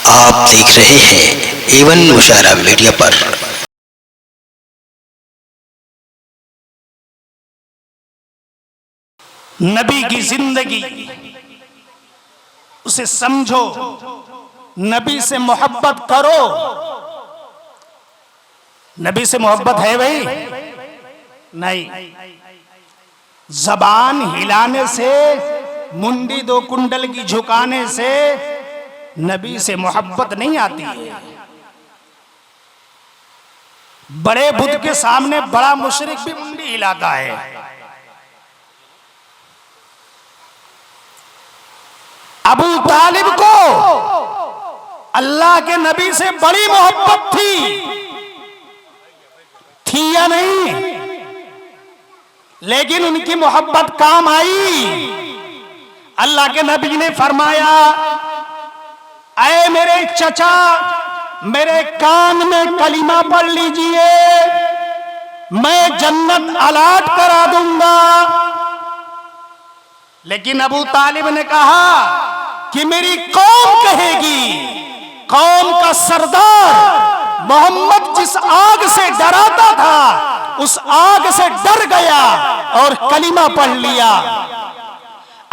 आप देख रहे हैं एवन मुशायरा मीडिया पर। नबी की जिंदगी उसे समझो, नबी से मोहब्बत करो। नबी से मोहब्बत है भाई? नहीं। जबान हिलाने से, मुंडी दो कुंडल की झुकाने से नबी से मोहब्बत नहीं आती है। बड़े बुद्ध के सामने बड़ा मुशरिक भी मुंडी हिलाता है। अबू तालिब को अल्लाह के नबी से बड़ी मोहब्बत थी या नहीं? लेकिन उनकी मोहब्बत काम आई। अल्लाह के नबी ने फरमाया, ऐ मेरे चचा, मेरे कान में कलिमा पढ़ लीजिए, मैं जन्नत अलाट करा दूंगा। लेकिन अबू तालिब ने कहा कि मेरी कौम कहेगी। कौम का सरदार मोहम्मद जिस आग से डराता था, उस आग से डर गया और कलिमा पढ़ लिया।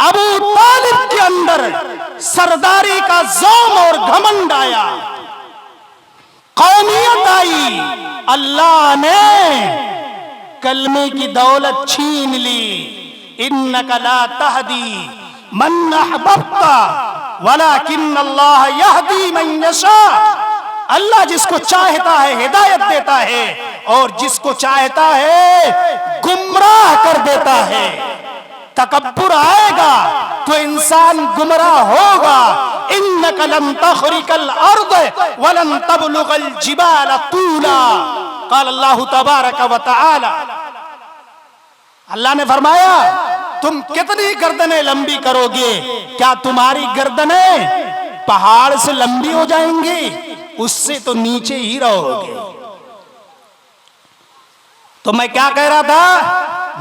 अबू तालिब के अंदर सरदारी का ज़ौम और घमंड आया, कौमियत आई। अल्लाह ने कलमे की दौलत छीन ली। इन्नका ला तहदी मन अहबब्ता वलाकिन्नल्लाह यहदी मन यशा। अल्लाह जिसको चाहता है हिदायत देता है और जिसको चाहता है गुमराह कर देता है। तकब्बुर आएगा तो इंसान गुमराह होगा। इन्नका लन तखरिकल अर्द वलन तबलुगल जिबाल तूला। क़ाल अल्लाहु तबारक व तआला। अल्लाह ने फरमाया, तुम कितनी गर्दनें लंबी करोगे? क्या तुम्हारी गर्दनें पहाड़ से लंबी हो जाएंगी? उससे तो नीचे ही रहोगे। तो मैं क्या कह रहा था?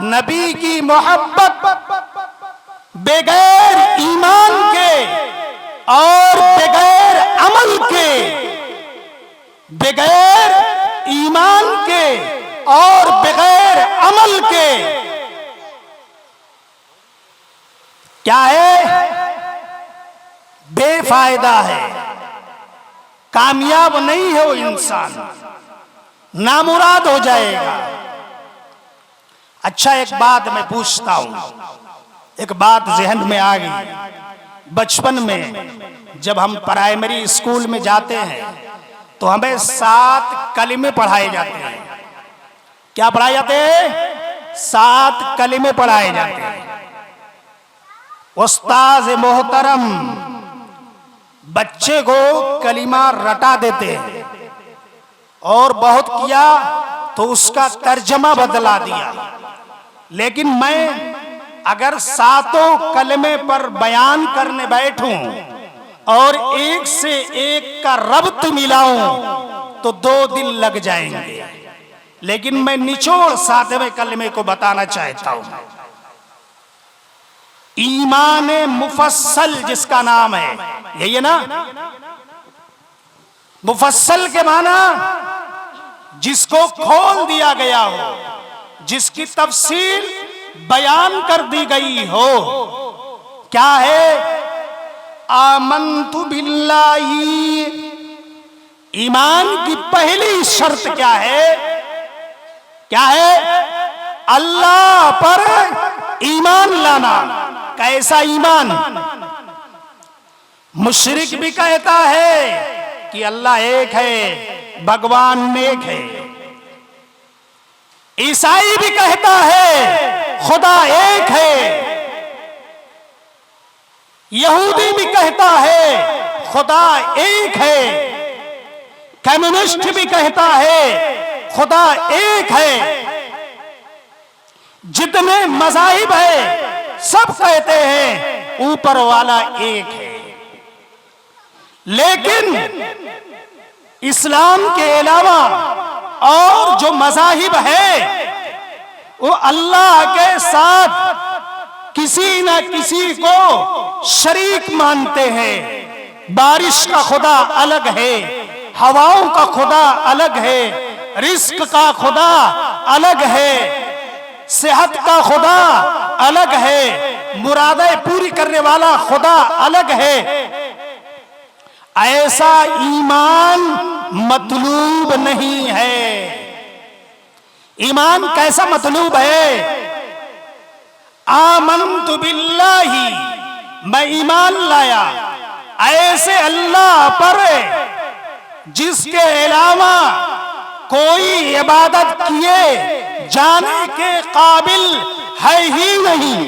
नबी की मोहब्बत बगैर ईमान के और बगैर अमल के, बगैर ईमान के और बगैर अमल के क्या है? बेफायदा है, कामयाब नहीं है वो इंसान, नामुराद हो जाएगा। अच्छा, एक बात मैं पूछता हूं, एक बात जहन में आ गई। बचपन में जब हम प्राइमरी स्कूल में जाते हैं तो हमें 7 कलिमे पढ़ाए जाते हैं। क्या पढ़ाए जाते हैं? 7 कलिमे पढ़ाए जाते हैं। उस्ताद मोहतरम बच्चे को कलिमा रटा देते हैं और बहुत किया तो उसका तर्जमा बदला दिया। लेकिन मैं अगर 7 कलमे पर बयान करने बैठूं और एक से एक का रब्त मिलाऊं तो 2 दिन लग जाएंगे। लेकिन मैं निचोड़ 7वें कलमे को बताना चाहता हूं। ईमान मुफस्सल जिसका नाम है, यही है ना? मुफस्सल के माना जिसको खोल दिया गया हो, जिसकी तफसील बयान कर दी गई हो। क्या है? आमन्तु बिल्लाही। ईमान की पहली शर्त क्या है? क्या है? अल्लाह पर ईमान लाना। कैसा ईमान? मुशरिक भी कहता है कि अल्लाह एक है, भगवान एक है। ईसाई भी कहता है खुदा एक है। यहूदी भी कहता है खुदा एक है। कम्युनिस्ट भी कहता है खुदा एक है। जितने मज़ाहिब है सब कहते हैं ऊपर वाला एक है। लेकिन इस्लाम के अलावा और जो मज़ाहिब है वो अल्लाह के साथ किसी न किसी को शरीक मानते हैं। बारिश का खुदा अलग है, हवाओं का खुदा अलग है, रिस्क का खुदा अलग है, सेहत का खुदा अलग है, मुरादें पूरी करने वाला खुदा अलग है। ऐसा ईमान मतलूब नहीं है। ईमान कैसा मतलूब है? आमन्तु बिल्लाही, मैं ईमान लाया ऐसे अल्लाह पर जिसके अलावा कोई इबादत किए जाने के काबिल है ही नहीं,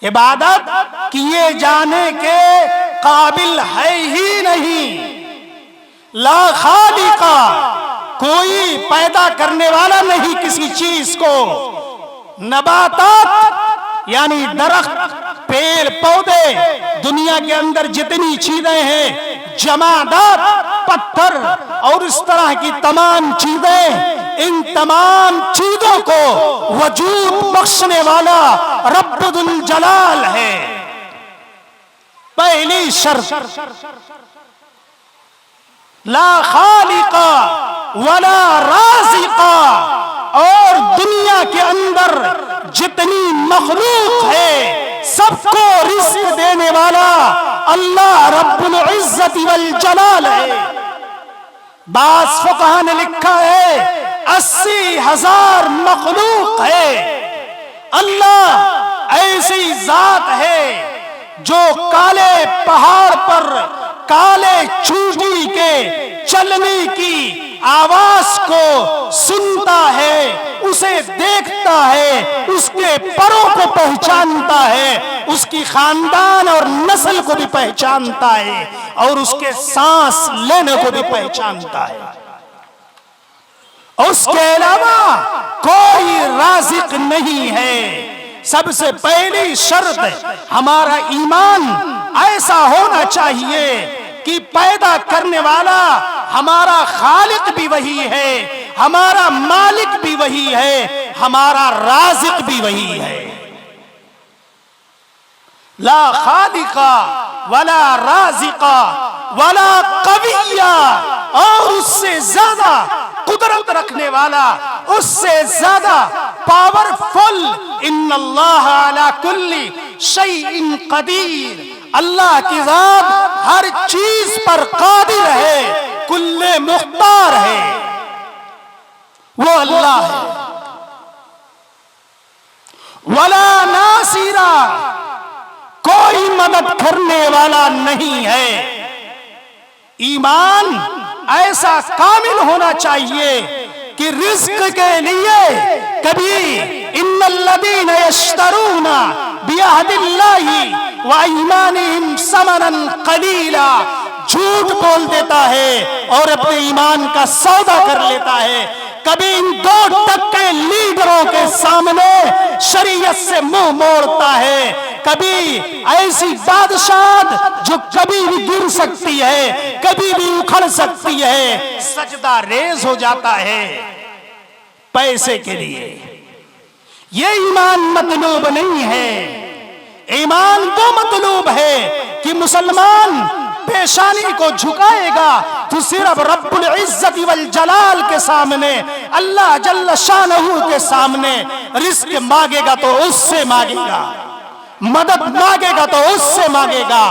इबादत किए जाने के काबिल है ही नहीं। ला खालिका, कोई पैदा करने वाला नहीं किसी चीज को। नबातात यानी दरख्त, पेड़ पौधे, दुनिया के अंदर जितनी चीजें हैं, जमादात, पत्थर और इस तरह की तमाम चीजें, इन तमाम चीजों को वजूद बख्शने वाला रब्बुल जलाल है। पहली शर्त, ला खालिका वला राज़िका, और दुनिया के अंदर जितनी मखलूक है सबको रिस्क देने वाला अल्लाह रब्बुल इज्जत वल जलाल है। बास फुक़हा ने लिखा है 80,000 मखलूक है। अल्लाह ऐसी जात है जो काले पहाड़ पर काले चूंटी के चलने की आवाज को सुनता है, उसे देखता है, उसके परों को पहचानता है, उसकी खानदान और नस्ल को भी पहचानता है और उसके सांस लेने को भी पहचानता है। उसके अलावा कोई राज़िक नहीं है। सबसे पहली शर्त, हमारा ईमान ऐसा होना चाहिए कि पैदा करने वाला हमारा खालिक भी वही है, हमारा मालिक भी वही है, हमारा राज़िक भी वही है। ला खालिका वला राज़िका वला कविया, और उससे ज्यादा कुदरत रखने वाला, उससे ज्यादा पावरफुल, इन्नल्लाह अला कुल्ली शैइन कदीर, अल्लाह की जात हर चीज पर कादिर है, कुल्ले मुख्तार है, वो अल्लाह है। वला नासिरा, कोई मदद करने वाला नहीं है। ईमान ऐसा कामिल होना चाहिए कि रिस्क के लिए कभी इन्नल्लज़ीना यश्तरूना बिअहदिल्लाहि व ईमानिहिम समनन कलीला, झूठ बोल देता है और अपने ईमान का सौदा कर लेता है। कभी इन 2% लीडरों के सामने शरीयत से मुंह मोड़ता है, कभी ऐसी बादशाह जो कभी भी गिर सकती है, कभी भी उखड़ सकती है, सजदा रेज हो जाता है पैसे के लिए। ये ईमान मतलूब नहीं है। ईमान तो मतलूब है कि मुसलमान पेशानी को झुकाएगा तो सिर्फ रब्बुल इज्जत वल जलाल के सामने, अल्लाह जल्ल शानहू के सामने रिस्क मांगेगा तो उससे मांगेगा, मदद मांगेगा तो उससे मांगेगा।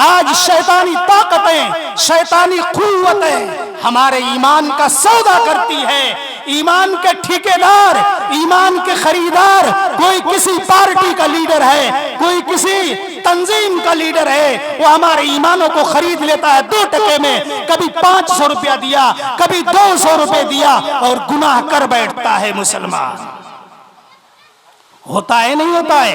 आज शैतानी ताकतें, शैतानी कुव्वतें हमारे ईमान का सौदा करती है। ईमान के ठेकेदार, ईमान के खरीदार, कोई किसी पार्टी का लीडर है, कोई किसी तंजीम का लीडर है, वो हमारे ईमानों को खरीद लेता है 2 में, कभी 500 रुपया दिया, कभी 200 रुपए दिया और गुनाह कर बैठता है मुसलमान। होता है नहीं होता है?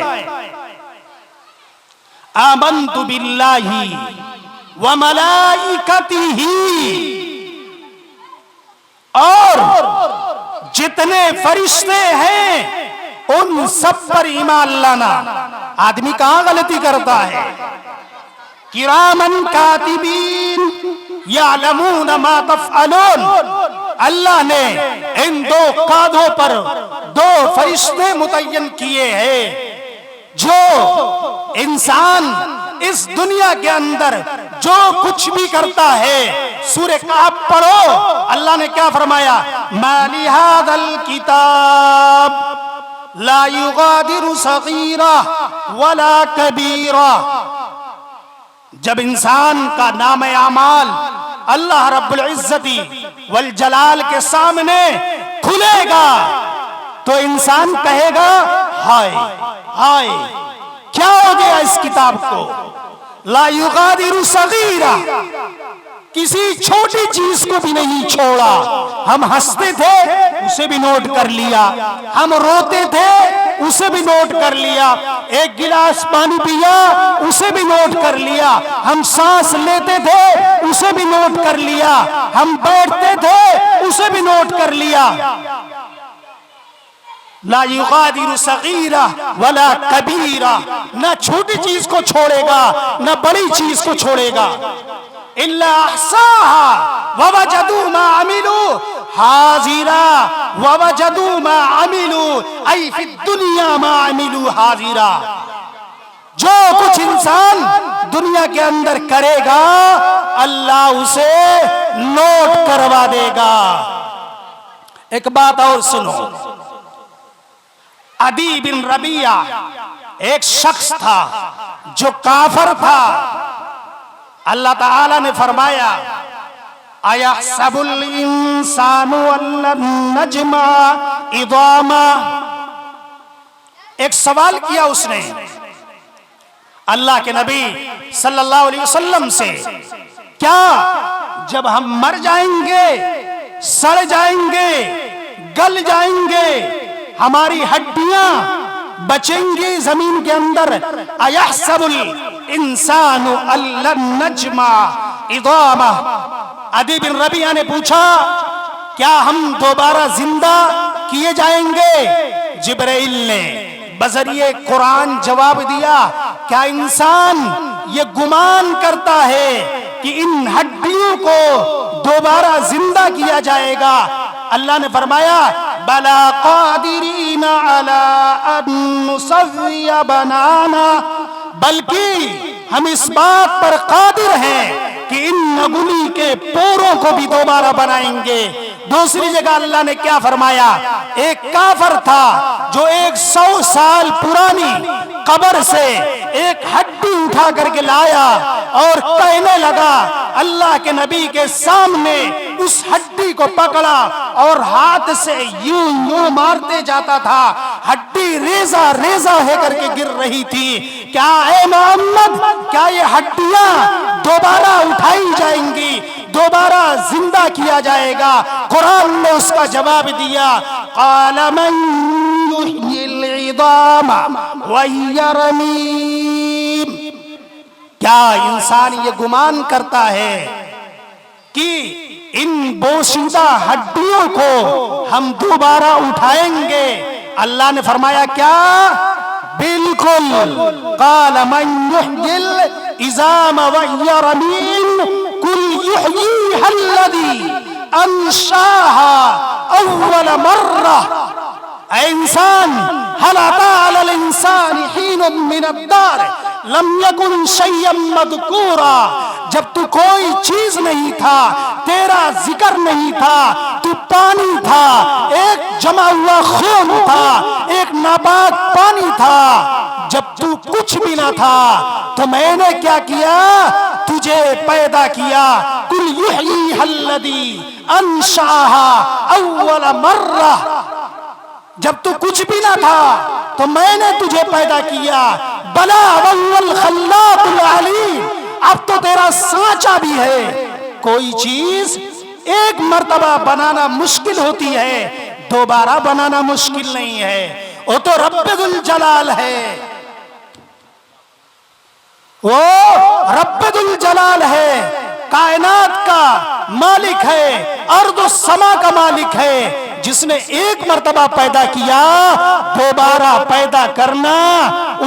आमन्तु बिल्लाहि व मलाइकतिही, और जितने फरिश्ते हैं उन सब पर ईमान लाना। आदमी कहां गलती करता है? किरामन कातिबीन यालमून मा तफअलून, अल्लाह ने इन 2 कांधों पर 2 फरिश्ते मुतय्यन किए हैं जो इंसान इस दुनिया के अंदर जो कुछ भी करता है, सूरह कहफ पढ़ो, अल्लाह ने क्या फरमाया, माली हादल किताब ला युगादिरु सगीरा वला कबीरा। जब इंसान का नाम आमाल अल्लाह रब्बुल इज्जती वल जलाल के सामने खुलेगा तो इंसान कहेगा हाय हाय, क्या हो गया इस किताब को। ला युगादिरु सगीरा, किसी छोटी चीज को भी नहीं छोड़ा। हम हंसते थे उसे भी नोट कर लिया, हम रोते थे उसे भी नोट कर लिया, एक गिलास पानी पिया उसे भी नोट कर लिया, हम सांस लेते थे उसे भी नोट कर लिया, हम बैठते थे उसे भी नोट कर लिया। ला युगादिरु सगीरा वला कबीरा, न छोटी चीज को छोड़ेगा न बड़ी चीज को छोड़ेगा। इल्ला अहसाहा ववजदू मा अमिलू हाजिरा ववजदू मा अमिलू ऐ फी दुनिया मा अमिलू हाजिरा। जो कुछ इंसान दुनिया के अंदर करेगा अल्लाह उसे नोट करवा देगा। एक बात और सुनो, अदी बिन रबिया एक शख्स था जो काफर था। अल्लाह ताला ने फरमाया, अयहसबुल इंसानु अल्लन नजमा इदामा। एक सवाल किया उसने अल्लाह के नबी सल्लल्लाहु अलैहि वसल्लम से, क्या जब हम मर जाएंगे, सड़ जाएंगे, गल जाएंगे, हमारी हड्डियां बचेंगी जमीन के अंदर, अयहसबुल इंसानु अल्लन नजमा इदामा। अदी बिन रबिया ने पूछा, क्या हम दोबारा जिंदा किए जाएंगे? जिब्राइल ने बजरिए कुरान जवाब दिया, क्या इंसान ये गुमान करता है कि इन हड्डियों को दोबारा जिंदा किया जाएगा? अल्लाह ने फरमाया, बला कादिरीना अला अन नुसव्विया बनाना, बल्कि हम इस बात पर कादिर हैं कि इन नगुनी के पोरों को भी दोबारा बनाएंगे। दूसरी जगह अल्लाह ने क्या फरमाया, एक काफर था जो 100 साल पुरानी कब्र से एक हड्डी उठा करके लाया और कहने लगा, अल्लाह के नबी के सामने उस हड्डी को पकड़ा और हाथ से यूं यूं मारते जाता था, हड्डी रेजा रेजा होकर के गिर रही थी। क्या ए मोहम्मद, क्या ये हड्डियां दोबारा उठाई जाएंगी, दोबारा जिंदा किया जाएगा? कुरान ने उसका जवाब दिया, क़ाल मन युह्यिल इज़ामा व हिय रमीम। क्या इंसान ये गुमान करता है कि इन बोशीदा हड्डियों को हम दोबारा उठाएंगे? अल्लाह ने फरमाया, क्या? बिल्कुल। क़ाल मन युह्यिल इज़ामा व हिय रमीम कुल युह्यीहा अल्लज़ी अंशाहा अव्वल मर्रा। ऐ इंसान, हल अता अलल इंसानि हीनुम मिनद्दार लम यकुन शय्यन मज़कूरा। जब तू कोई चीज नहीं था, तेरा जिक्र नहीं था, तू पानी था, एक जमा हुआ खून था, एक नापाक पानी था, जब तू कुछ भी ना था तो मैंने क्या किया? तुझे पैदा किया। कुल युह्यीहा अल्लज़ी अंशाहा अव्वल मर्रा। जब तू कुछ भी ना था तो मैंने तुझे पैदा किया। बला वहुवल खल्लाकुल अलीम। अब तो तेरा सांचा भी है। कोई चीज एक मर्तबा बनाना मुश्किल होती है, दोबारा बनाना मुश्किल नहीं है। वो तो रब्बुल जलाल है, वो रब्बुल जलाल है, कायनात का मालिक है, अर्द और समा का मालिक है, जिसने एक मर्तबा पैदा किया, दोबारा पैदा करना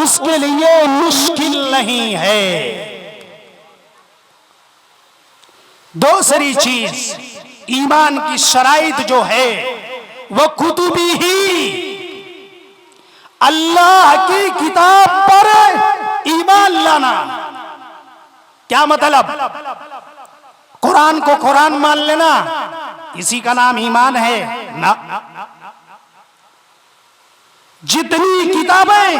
उसके लिए मुश्किल नहीं है। दूसरी चीज, ईमान की शराइत जो है वो कुतुबी ही, अल्लाह की किताब पर ईमान लाना। क्या मतलब? कुरान को कुरान मान लेना इसी का नाम ईमान है ना। जितनी किताबें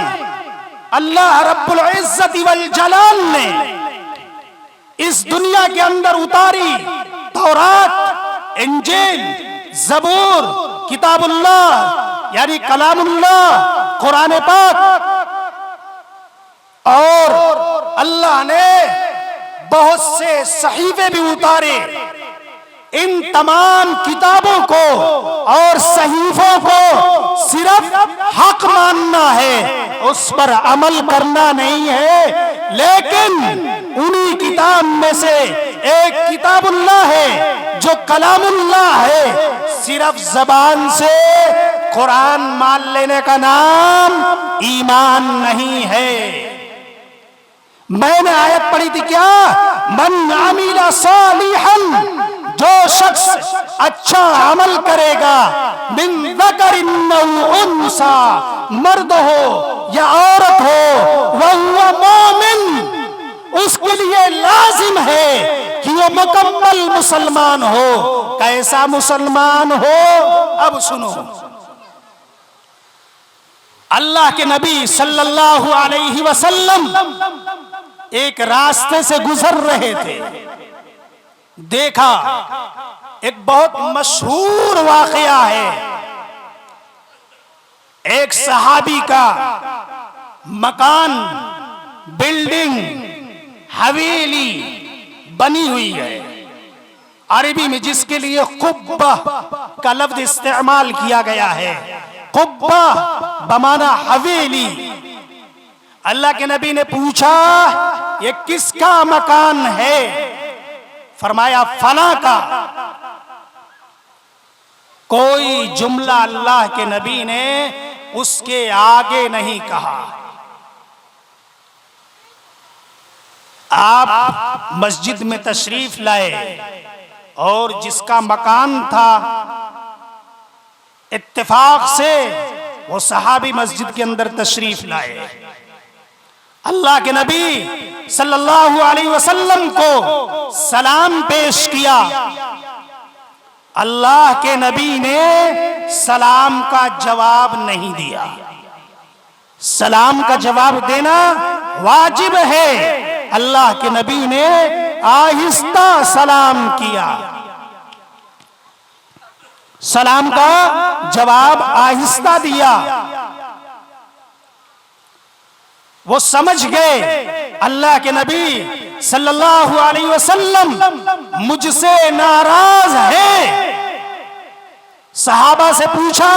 अल्लाह रब्बुल इज्जत वल जलाल ने इस दुनिया के अंदर उतारी, तौरात, इंजील, ज़बूर, किताबुल्लाह यानी कलामुल्लाह, कुरान पाक, और अल्लाह ने बहुत से सहीफे भी उतारे। इन तमाम किताबों को और सहीफों को सिर्फ हक मानना है, उस पर अमल करना नहीं है। लेकिन उन्हीं किताब में से एक किताबुल्लाह है जो कलामुल्लाह है। सिर्फ जबान से कुरान मान लेने का नाम ईमान नहीं है। मैंने आयत पढ़ी थी क्या? मन आमिला सालिहन, जो शख्स अच्छा अमल करेगा, मिन ज़करिन औ उन्सा, मर्द हो या औरत हो, वहुवा मोमिन, उसके लिए लाजिम है कि वो मुकम्मल मुसलमान हो। कैसा मुसलमान हो? अब सुनो, अल्लाह के नबी सल्लल्लाहु अलैहि वसल्लम एक रास्ते से गुजर रहे थे। देखा एक बहुत मशहूर वाकया है, एक सहाबी का मकान, बिल्डिंग, हवेली बनी हुई है। अरबी में जिसके लिए कुब्बा का लफ्ज इस्तेमाल किया गया है। कुब्बा बमाना हवेली। अल्लाह के नबी ने पूछा ये किसका मकान है? फरमाया फला का। कोई जुमला अल्लाह के नबी ने उसके आगे नहीं कहा। आप मस्जिद में तशरीफ लाए और जिसका मकान था, इत्तेफाक से वो सहाबी मस्जिद के अंदर तशरीफ लाए। अल्लाह के नबी सल्लल्लाहु अलैहि वसल्लम को सलाम पेश किया। अल्लाह के नबी ने सलाम का जवाब नहीं दिया। सलाम का जवाब देना वाजिब है। अल्लाह के नबी ने आहिस्ता सलाम किया। सलाम का जवाब आहिस्ता दिया। वो समझ गए अल्लाह के नबी सल्लल्लाहु अलैहि वसल्लम मुझसे नाराज है। सहाबा से पूछा,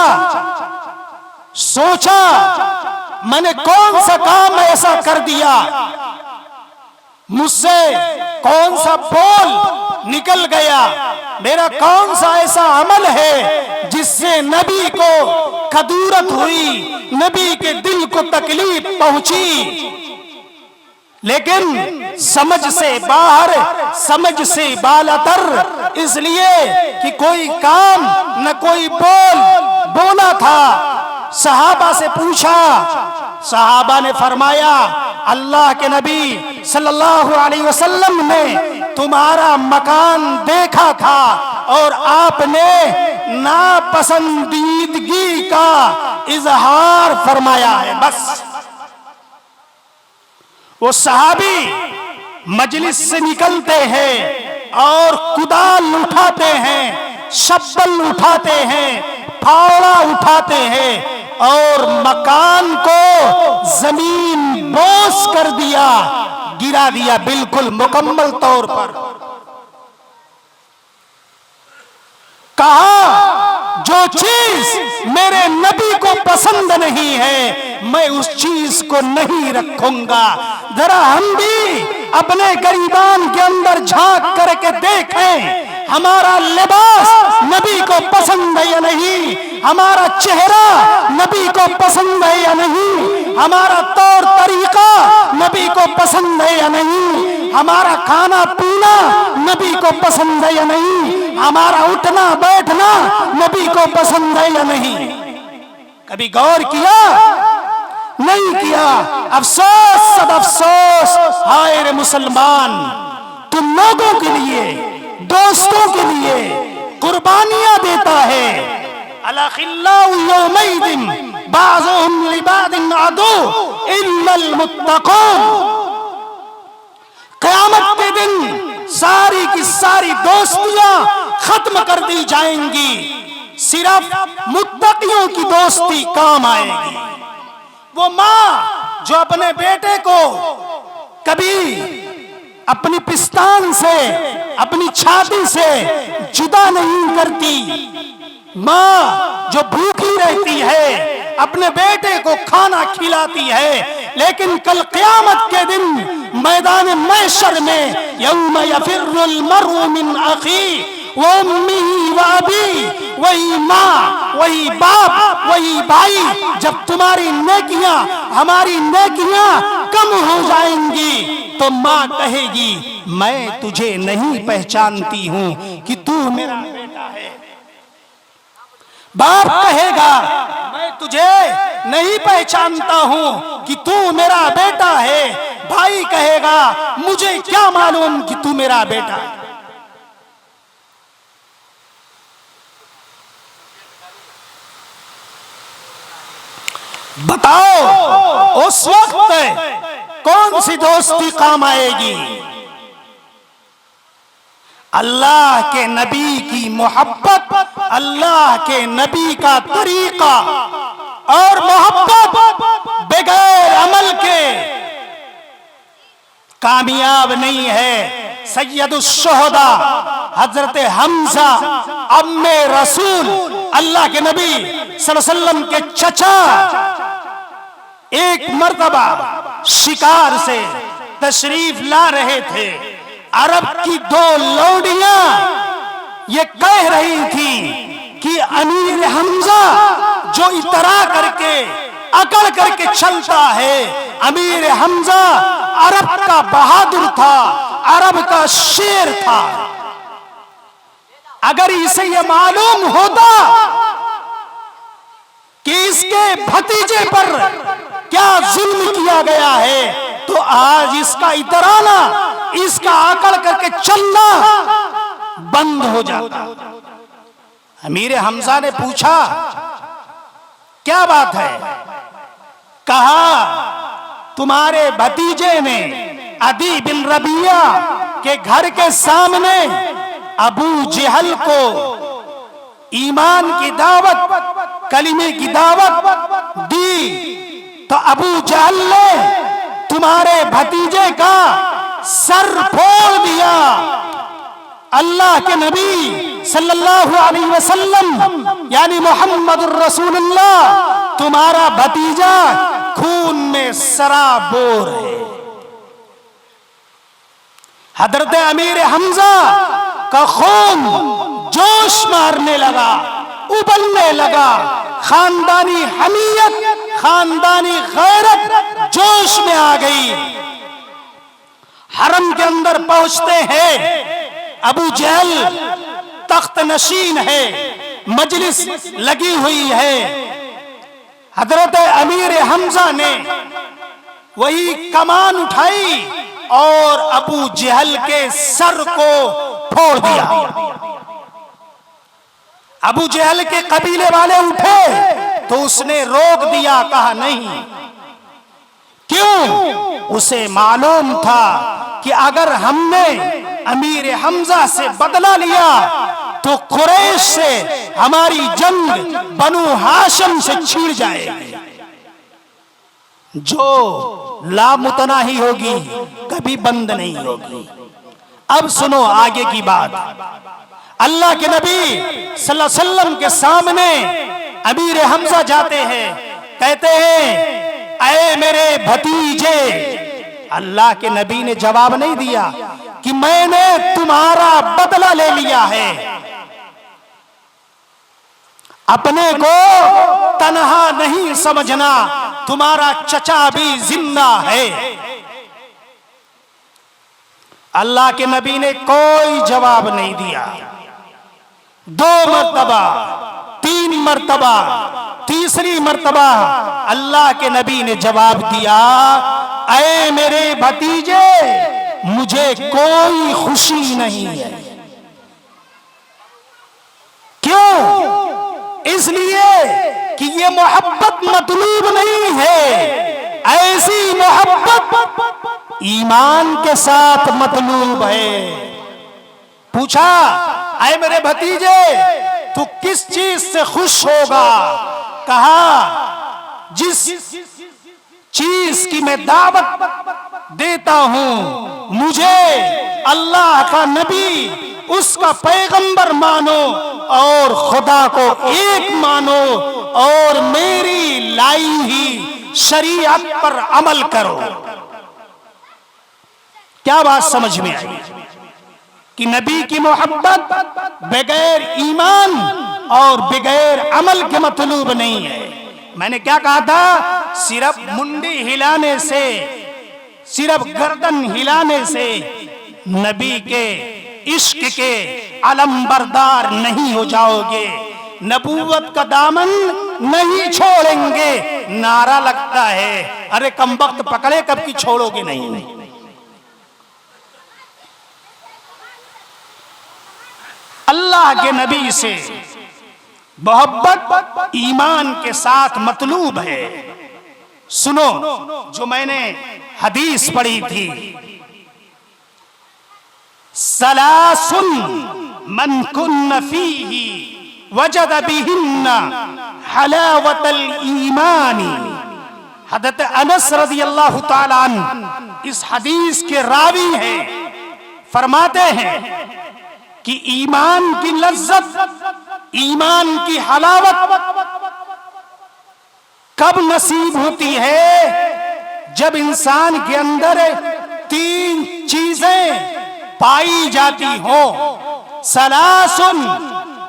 सोचा मैंने कौन सा काम ऐसा कर दिया, मुझसे कौन सा बोल निकल गया, मेरा कौन सा ऐसा अमल है जिससे नबी को खदूरत हुई, नबी के दिल को तकलीफ पहुंची। लेकिन समझ से बाहर, समझ से बालातर, इसलिए कि कोई काम न कोई बोल बोला था। सहाबा से पूछा, सहाबा ने फरमाया अल्लाह के नबी सल्लल्लाहु अलैहि वसल्लम ने तुम्हारा मकान देखा था और आपने नापसंदीदगी का इजहार फरमाया है। बस वो सहाबी मजलिस से निकलते हैं और कुदाल उठाते हैं, शब्बल उठाते हैं, फावड़ा उठाते हैं और मकान को जमीन बोस कर दिया, गिरा दिया बिल्कुल मुकम्मल तौर पर। कहा जो चीज मेरे नबी को पसंद नहीं है मैं उस चीज को नहीं रखूंगा। जरा हम भी अपने गरीबान के अंदर झांक करके देखें, हमारा लिबास नबी को पसंद है या नहीं, हमारा चेहरा नबी को पसंद है या नहीं, हमारा तौर तरीका नबी को पसंद है या नहीं, हमारा खाना पीना नबी को पसंद है या नहीं, हमारा उठना बैठना नबी को पसंद है या नहीं। कभी गौर किया? नहीं किया। अफसोस, सब अफसोस। हाय रे मुसलमान, तुम लोगों के लिए, दोस्तों के लिए कुर्बानियां देता है। अला खिल्लाउ यौमैदिन बाज़ुहुम लिबादिन अदू इल्लल मुत्तक़ून। क़यामत के दिन सारी की सारी दोस्तियां खत्म कर दी जाएंगी, सिर्फ मुत्तकियों की दोस्ती काम आएगी। वो माँ जो अपने बेटे को कभी अपनी पिस्तान से, अपनी छाती से जुदा नहीं करती, माँ जो भूखी रहती है अपने बेटे को खाना खिलाती है, लेकिन कल क़यामत के दिन मैदान महशर में यौम यफिर्रुल मर्उ मिन अखी व उम्मिही व अबी, वही माँ, वही बाप, वही भाई, जब तुम्हारी नेकियां, हमारी नेकियां कम हो जाएंगी तो माँ कहेगी मैं तुझे नहीं पहचानती हूं कि तू मेरा बेटा है। बाप कहेगा मैं तुझे नहीं पहचानता हूं कि तू मेरा बेटा है। भाई कहेगा मुझे क्या मालूम कि तू मेरा बेटा है। बताओ उस वक्त कौन सी दोस्ती काम आएगी? अल्लाह के नबी की मोहब्बत, अल्लाह के नबी का तरीका और मोहब्बत बगैर अमल के कामयाब नहीं है। सैयदुश शुहदा हजरत हमजा अम्मे रसूल, अल्लाह के नबी सल्लल्लाहु अलैहि वसल्लम के चचा, एक मर्तबा शिकार से तशरीफ ला रहे थे। अरब की दो लौंडियां ये कह रही थी कि अमीर हमजा जो इतरा करके अकड़ करके चलता है, अमीर हमजा अरब का बहादुर था, अरब का शेर था। अगर इसे ये मालूम होता कि इसके भतीजे पर क्या जुल्म किया गया है तो आज इसका इतराना, इसका आकड़ करके चलना बंद हो जाता। अमीर हमजा ने पूछा क्या बात है? कहा तुम्हारे भतीजे ने अदी बिन रबिया के घर के सामने अबू जहल को ईमान की दावत, कलिमे की दावत दी तो अबू जहल ने तुम्हारे भतीजे का सर फोड़ दिया। अल्लाह के नबी सल्लल्लाहु अलैहि वसल्लम यानी मोहम्मदुर रसूलुल्लाह तुम्हारा भतीजा खून में सराबोर है। हजरत अमीर हमजा का खून जोश मारने लगा, उबलने लगा। खानदानी हमीयत, खानदानी गैरत जोश में आ गई। हरम के अंदर पहुंचते हैं, अबू जहल तख्त नशीन है, मजलिस लगी हुई है। हजरत अमीर हमजा ने वही कमान उठाई और अबू जहल के सर को फोड़ दिया। अबू जहल के कबीले वाले उठे तो उसने रोक दिया, कहा नहीं। क्यों? उसे मालूम था कि अगर हमने अमीर हमजा से बदला लिया तो कुरैश से हमारी जंग बनु हाशिम से छिड़ जाएगी, जो लामुतनाही होगी, कभी बंद नहीं होगी। अब सुनो आगे की बात। अल्लाह के नबी सल्लल्लाहु अलैहि वसल्लम के सामने अमीर हमजा जाते हैं, कहते हैं ऐ मेरे भतीजे। अल्लाह के नबी ने जवाब नहीं दिया कि मैंने तुम्हारा बदला ले लिया है। अपने को तन्हा नहीं समझना, तुम्हारा चचा भी जिंदा है। अल्लाह के नबी ने कोई जवाब नहीं दिया। 2 मर्तबा, 3 मर्तबा, तीसरी मर्तबा अल्लाह के नबी ने जवाब दिया, ऐ मेरे भतीजे, मुझे कोई खुशी नहीं है। क्यों? इसलिए कि ये मोहब्बत मतलूब नहीं है, ऐसी मोहब्बत ईमान के साथ मतलूब है। पूछा, ऐ मेरे भतीजे, तू किस चीज से खुश होगा? कहा, जिस चीज की मैं दावत देता हूं, मुझे अल्लाह का नबी, उसका पैगंबर मानो और खुदा को एक मानो और मेरी लाई ही शरीयत पर अमल करो। क्या बात समझ में आई कि नबी की मोहब्बत बगैर ईमान और बगैर अमल के मतलूब नहीं है। मैंने क्या कहा था? सिर्फ मुंडी हिलाने से, सिर्फ गर्दन हिलाने से नबी के इश्क के अलंबरदार नहीं हो जाओगे, नबूवत का दामन नहीं छोड़ेंगे। नारा लगता है, अरे कमबख्त पकड़े कब की छोड़ोगे नहीं। अल्लाह के नबी से मोहब्बत ईमान के साथ मतलूब है। सुनो, जो मैंने हदीस पढ़ी थी, सलासुन मन कुन्न फीही वजद बिहिन्न हलावतल ईमानी। हज़रत अनस रज़ियल्लाहु ताला अन्हु इस हदीस के रावी हैं, फरमाते हैं कि ईमान की लज्जत, ईमान की हलावत कब नसीब होती है? जब इंसान के अंदर 3 चीजें पाई जाती हो। सलासुन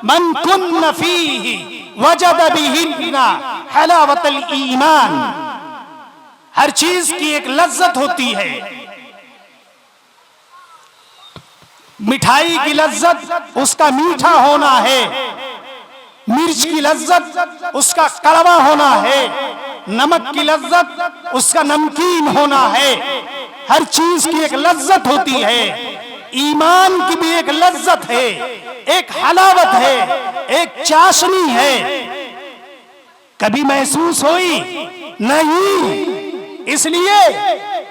मन कुन्न फीही वजद बिहिन्न हलावतल ईमान। हर चीज की एक लज्जत होती है। मिठाई की लज्जत उसका मीठा होना है, मिर्च की लज्जत उसका कड़वा होना है, नमक की लज्जत उसका नमकीन होना है। हर चीज की एक लज्जत होती है। ईमान की भी एक लज्जत है, एक हलावत है, एक चाशनी है। कभी महसूस हुई? नहीं। इसलिए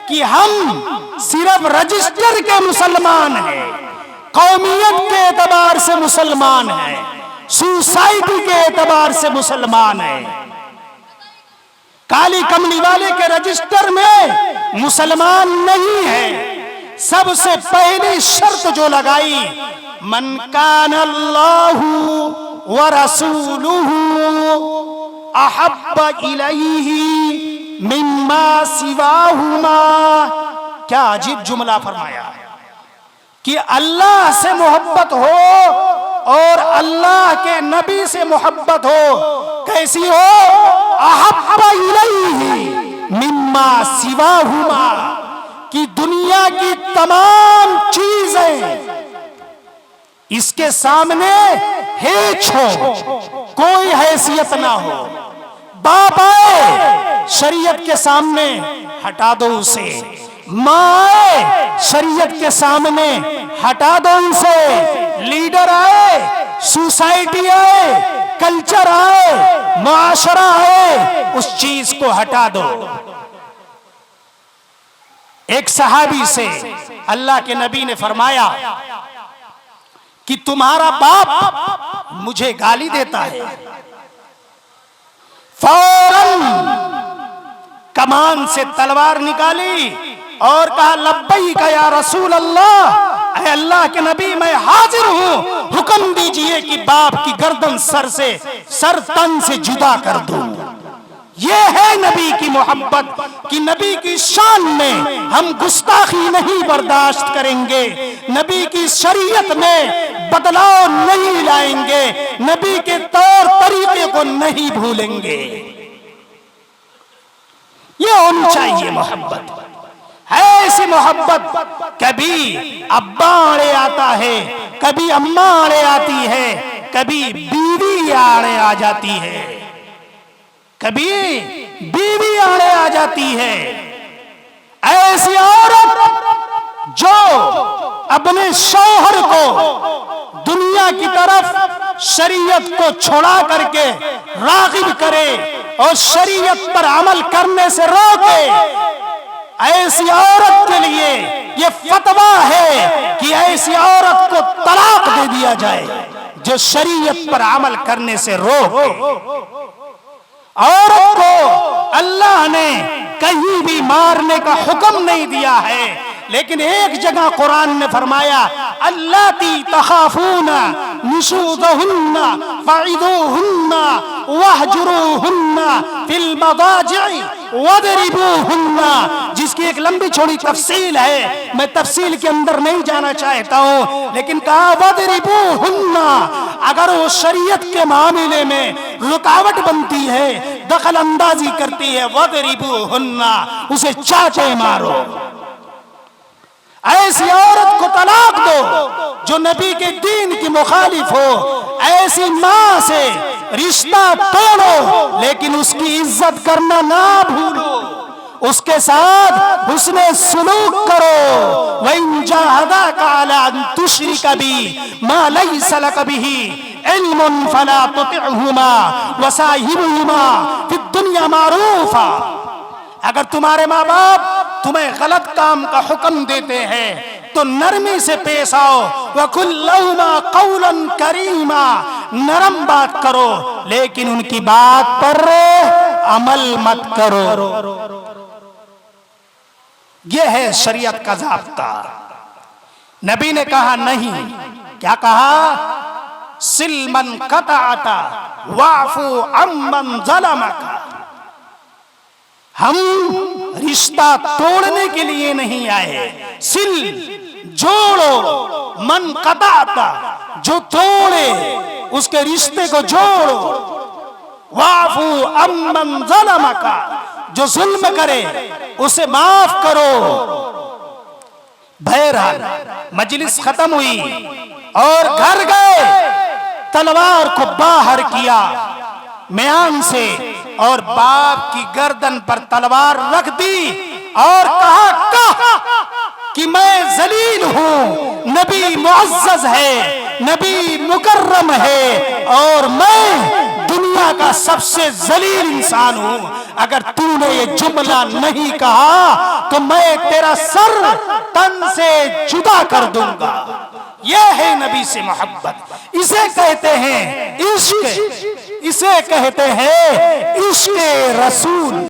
कि हम सिर्फ रजिस्टर के मुसलमान हैं, कौमियत के एतबार से मुसलमान हैं, सोसाइटी के एतबार से मुसलमान हैं। काली कमली वाले के रजिस्टर में मुसलमान नहीं है। सबसे पहली शर्त जो लगाई, मन कान अल्लाहु व रसूलुहु अहब्ब इलैहि मिम्मा सिवाहुमा। क्या अजीब जुमला फरमाया कि अल्लाह से मोहब्बत हो और अल्लाह के नबी से मोहब्बत हो। कैसी हो? अहब्ब इलैहि मिम्मा सिवाहुमा, कि दुनिया की तमाम चीजें इसके सामने हेच हो, कोई हैसियत ना हो। बाप आए शरीयत के सामने, हटा दो उसे। माँ आए शरीयत के सामने, हटा दो उसे। लीडर आए, सोसाइटी आए, कल्चर आए, मुआशरा आए, उस चीज को हटा दो। एक सहाबी से अल्लाह के नबी ने फरमाया कि तुम्हारा बाप मुझे गाली देता है। फौरन कमान से तलवार निकाली और कहा, लब्बैक या रसूल अल्लाह, ऐ अल्लाह के नबी मैं हाजिर हूं, हुक्म दीजिए कि बाप की गर्दन सर तन से जुदा कर दूं। ये है नबी की मोहब्बत कि नबी की शान में हम गुस्ताखी नहीं बर्दाश्त करेंगे, नबी की शरीयत में बदलाव नहीं लाएंगे, नबी के तौर तरीके को नहीं भूलेंगे। ये होनी चाहिए मोहब्बत। है ऐसी मोहब्बत, कभी अब्बा आड़े आता है, कभी अम्मा आड़े आती है, कभी बीवी आड़े आ जाती है, कभी बीवी आड़े आ जाती है। ऐसी औरत जो अपने शौहर को दुनिया की तरफ शरीयत को छोड़ा करके रागिब करे और शरीयत पर अमल करने से रोके, ऐसी औरत के लिए ये फतवा है कि ऐसी औरत को तलाक दे दिया जाए जो शरीयत पर अमल करने से रोके। औरत को अल्लाह ने कहीं भी मारने का हुक्म नहीं दिया है, लेकिन एक जगह कुरान ने फरमाया अल्लाती तखाफूना नुशूज़हुन्ना फ़इदूहुन्ना वहजुरूहुन्ना फिल मदाजि'i वदरिबूहुन्ना, जिसकी एक लंबी चौड़ी तफसील है, मैं तफसील के अंदर नहीं जाना चाहता हूं, लेकिन कहा वदरिबूहुन्ना, अगर वो शरीयत के मामले में रुकावट बनती है, दखल अंदाजी करती है, वदरिबूहुन्ना, उसे चाटे मारो। ऐसी औरत को तलाक दो जो नबी के दीन की मुखालिफ हो, ऐसी मां से रिश्ता तोड़ो, लेकिन उसकी इज्जत करना ना भूलो, उसके साथ हुस्ने सुलूक करो। वइन जाहदाका अला अन तुश्रिका बी मा लैसा लक बिही इल्मुन फला तुतिअहुमा वसाहिबहुमा फिद दुनिया मारूफा। अगर तुम्हारे माँ बाप तुम्हें गलत काम का हुक्म देते हैं तो नरमी से पेश आओ। वकुल लहुमा कौलन करीमा, नरम बात करो, लेकिन उनकी बात पर अमल मत करो। यह है शरीयत का ज़ाब्ता। नबी ने कहा नहीं, क्या कहा? सिलमन कताता वाफू अम्मन ज़लमका। हम रिश्ता तोड़ने के लिए नहीं आए, सिल जोड़ो, मन कताता, जो तोड़े उसके रिश्ते को जोड़ो, वाफू अम्मन ज़लमका, जो जुल्म करे उसे माफ करो। बहरहाल मजलिस खत्म हुई और घर गए, तलवार को बाहर किया म्यान से और बाप की गर्दन पर तलवार रख दी और कहा कि मैं जलील हूं, नबी मुअज़्ज़ज़ है, नबी मुकर्रम है और मैं दुनिया का सबसे जलील इंसान हूं। अगर तूने ये जुमला नहीं कहा तो मैं तेरा सर तन से जुदा कर दूंगा। यह है नबी से मोहब्बत, इसे कहते हैं इश्क, इसे कहते हैं इश्क़ रसूल।